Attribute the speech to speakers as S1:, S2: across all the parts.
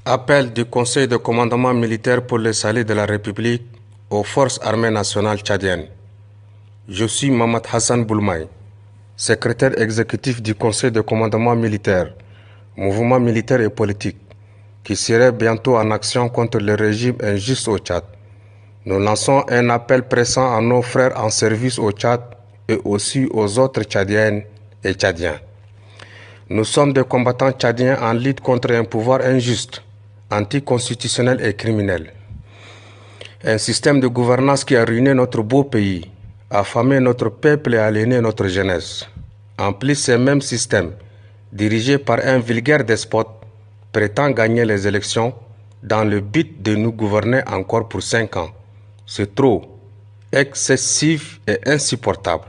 S1: Appel du Conseil de commandement militaire pour le salut de la République aux forces armées nationales tchadiennes. Je suis Mamad Hassan Boulmaï, secrétaire exécutif du Conseil de commandement militaire, mouvement militaire et politique, qui serait bientôt en action contre le régime injuste au Tchad. Nous lançons un appel pressant à nos frères en service au Tchad et aussi aux autres Tchadiennes et Tchadiens. Nous sommes des combattants tchadiens en lutte contre un pouvoir injuste, anticonstitutionnel et criminel. Un système de gouvernance qui a ruiné notre beau pays, affamé notre peuple et aliéné notre jeunesse. En plus, ce même système, dirigé par un vulgaire despote, prétend gagner les élections dans le but de nous gouverner encore pour 5 ans. C'est trop, excessif et insupportable.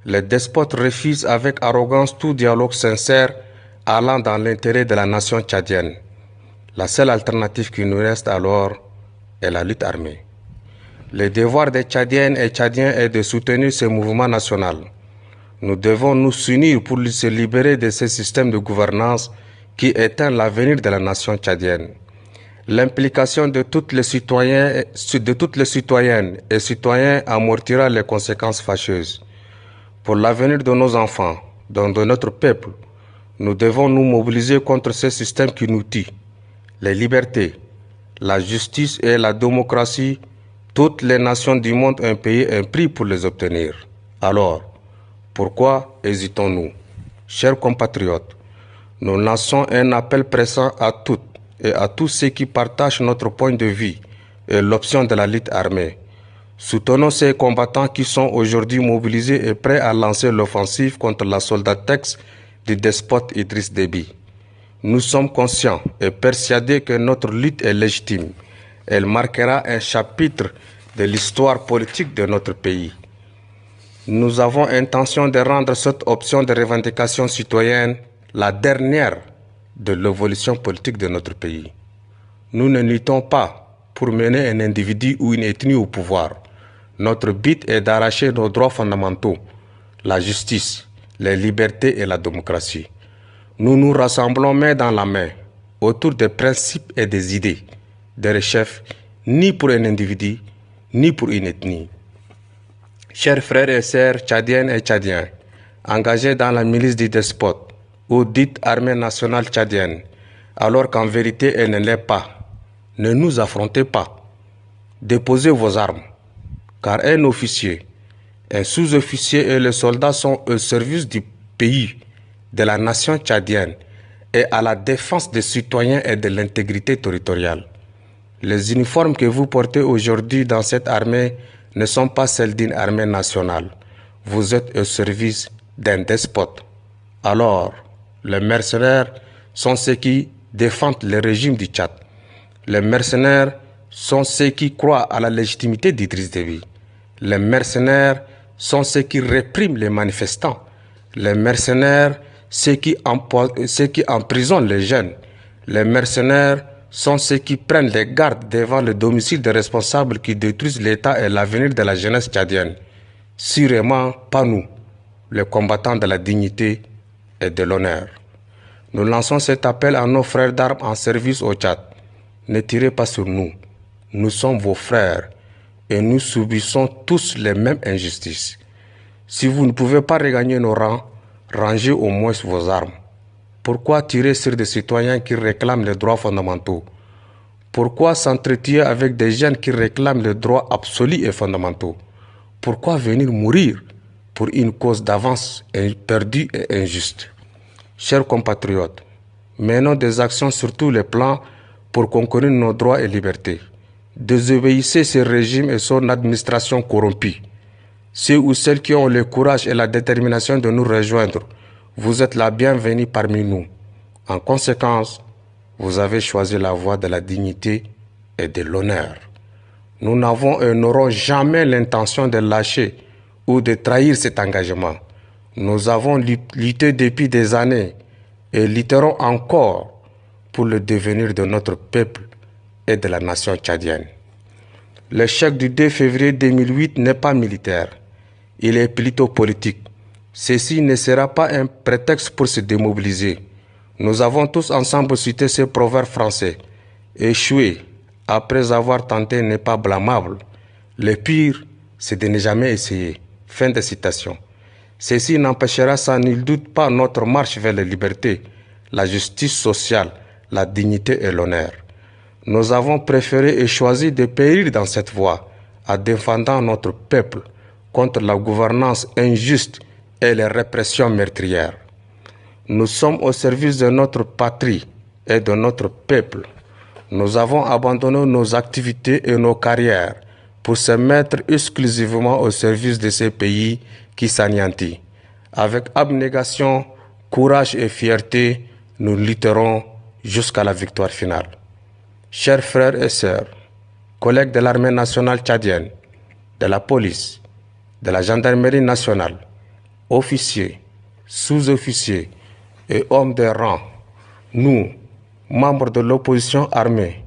S1: Les despotes refusent avec arrogance tout dialogue sincère allant dans l'intérêt de la nation tchadienne. La seule alternative qui nous reste alors est la lutte armée. Le devoir des Tchadiennes et Tchadiens est de soutenir ce mouvement national. Nous devons nous unir pour se libérer de ce système de gouvernance qui éteint l'avenir de la nation tchadienne. L'implication de toutes les citoyennes et citoyens amortira les conséquences fâcheuses. Pour l'avenir de nos enfants, de notre peuple, nous devons nous mobiliser contre ce système qui nous tue. Les libertés, la justice et la démocratie, toutes les nations du monde ont payé un prix pour les obtenir. Alors, pourquoi hésitons-nous? Chers compatriotes, nous lançons un appel pressant à toutes et à tous ceux qui partagent notre point de vue et l'option de la lutte armée. Soutenons ces combattants qui sont aujourd'hui mobilisés et prêts à lancer l'offensive contre la soldatex du despote Idriss Déby. Nous sommes conscients et persuadés que notre lutte est légitime. Elle marquera un chapitre de l'histoire politique de notre pays. Nous avons intention de rendre cette option de revendication citoyenne la dernière de l'évolution politique de notre pays. Nous ne luttons pas pour mener un individu ou une ethnie au pouvoir. Notre but est d'arracher nos droits fondamentaux, la justice, les libertés et la démocratie. Nous nous rassemblons main dans la main autour des principes et des idées, des recherches, ni pour un individu, ni pour une ethnie. Chers frères et sœurs tchadiennes et tchadiens, engagés dans la milice du despote ou dite armée nationale tchadienne, alors qu'en vérité elle ne l'est pas, ne nous affrontez pas. Déposez vos armes, car un officier, un sous-officier et les soldats sont au service du pays, de la nation tchadienne et à la défense des citoyens et de l'intégrité territoriale. Les uniformes que vous portez aujourd'hui dans cette armée ne sont pas celles d'une armée nationale. Vous êtes au service d'un despote. Alors, les mercenaires sont ceux qui défendent le régime du Tchad. Les mercenaires sont ceux qui croient à la légitimité d'Idriss Déby. Les mercenaires sont ceux qui répriment les manifestants. Les mercenaires, ceux qui emprisonnent les jeunes. Les mercenaires sont ceux qui prennent les gardes devant le domicile des responsables qui détruisent l'État et l'avenir de la jeunesse tchadienne. Sûrement pas nous, les combattants de la dignité et de l'honneur. Nous lançons cet appel à nos frères d'armes en service au Tchad. Ne tirez pas sur nous. Nous sommes vos frères et nous subissons tous les mêmes injustices. Si vous ne pouvez pas regagner nos rangs, rangez au moins vos armes. Pourquoi tirer sur des citoyens qui réclament les droits fondamentaux? Pourquoi s'entretuer avec des jeunes qui réclament les droits absolus et fondamentaux? Pourquoi venir mourir pour une cause d'avance perdue et injuste? Chers compatriotes, menons des actions sur tous les plans pour conquérir nos droits et libertés. Désobéissez ce régime et son administration corrompue. Ceux ou celles qui ont le courage et la détermination de nous rejoindre, vous êtes la bienvenue parmi nous. En conséquence, vous avez choisi la voie de la dignité et de l'honneur. Nous n'avons et n'aurons jamais l'intention de lâcher ou de trahir cet engagement. Nous avons lutté depuis des années et lutterons encore pour le devenir de notre peuple et de la nation tchadienne. L'échec du 2 février 2008 n'est pas militaire, il est plutôt politique. Ceci ne sera pas un prétexte pour se démobiliser. Nous avons tous ensemble cité ce proverbe français. Échouer après avoir tenté n'est pas blâmable. Le pire, c'est de ne jamais essayer. Fin de citation. Ceci n'empêchera sans nul doute pas notre marche vers la liberté, la justice sociale, la dignité et l'honneur. Nous avons préféré et choisi de périr dans cette voie, en défendant notre peuple contre la gouvernance injuste et les répressions meurtrières. Nous sommes au service de notre patrie et de notre peuple. Nous avons abandonné nos activités et nos carrières pour se mettre exclusivement au service de ces pays qui s'anéantissent. Avec abnégation, courage et fierté, nous lutterons jusqu'à la victoire finale. Chers frères et sœurs, collègues de l'armée nationale tchadienne, de la police, de la gendarmerie nationale, officiers, sous-officiers et hommes de rang, nous, membres de l'opposition armée,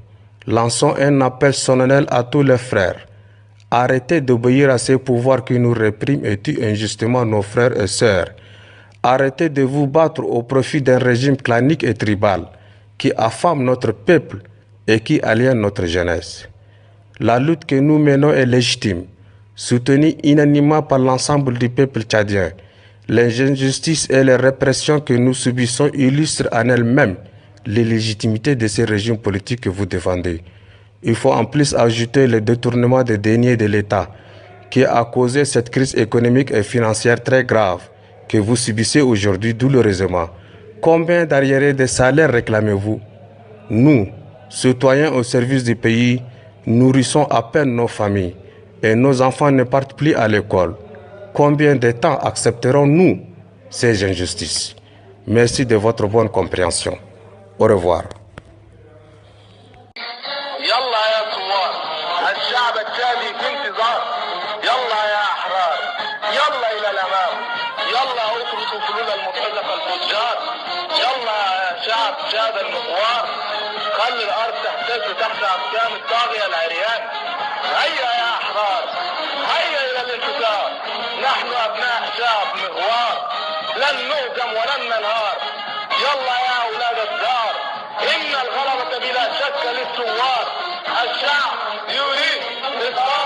S1: lançons un appel solennel à tous les frères. Arrêtez d'obéir à ces pouvoirs qui nous répriment et tuent injustement nos frères et sœurs. Arrêtez de vous battre au profit d'un régime clanique et tribal qui affame notre peuple et qui aliène notre jeunesse. La lutte que nous menons est légitime, soutenue unanimement par l'ensemble du peuple tchadien. Les injustices et les répressions que nous subissons illustrent en elles-mêmes l'illégitimité de ces régimes politiques que vous défendez. Il faut en plus ajouter le détournement des deniers de l'État qui a causé cette crise économique et financière très grave que vous subissez aujourd'hui douloureusement. Combien d'arriérés de salaires réclamez-vous? Nous, citoyens au service du pays, nourrissons à peine nos familles et nos enfants ne partent plus à l'école. Combien de temps accepterons-nous ces injustices? Merci de votre bonne compréhension. Au revoir.
S2: يلا يا ثوار الشعب التشادي في انتظار يلا يا احرار يلا الى الامام يلا اتركوا فلول المرتزقه الفجار يلا يا شعب شاد المثوار خلي الارض تهتز تحت اقدام الطاغيه العريان هيا يا احرار هيا الى الانتصار نحن ابناء شعب مغوار لن نهزم ولن ننهار يلا يا اولاد الدار ان الغلبه بلا شك للثوار الشعب يريد إصلاح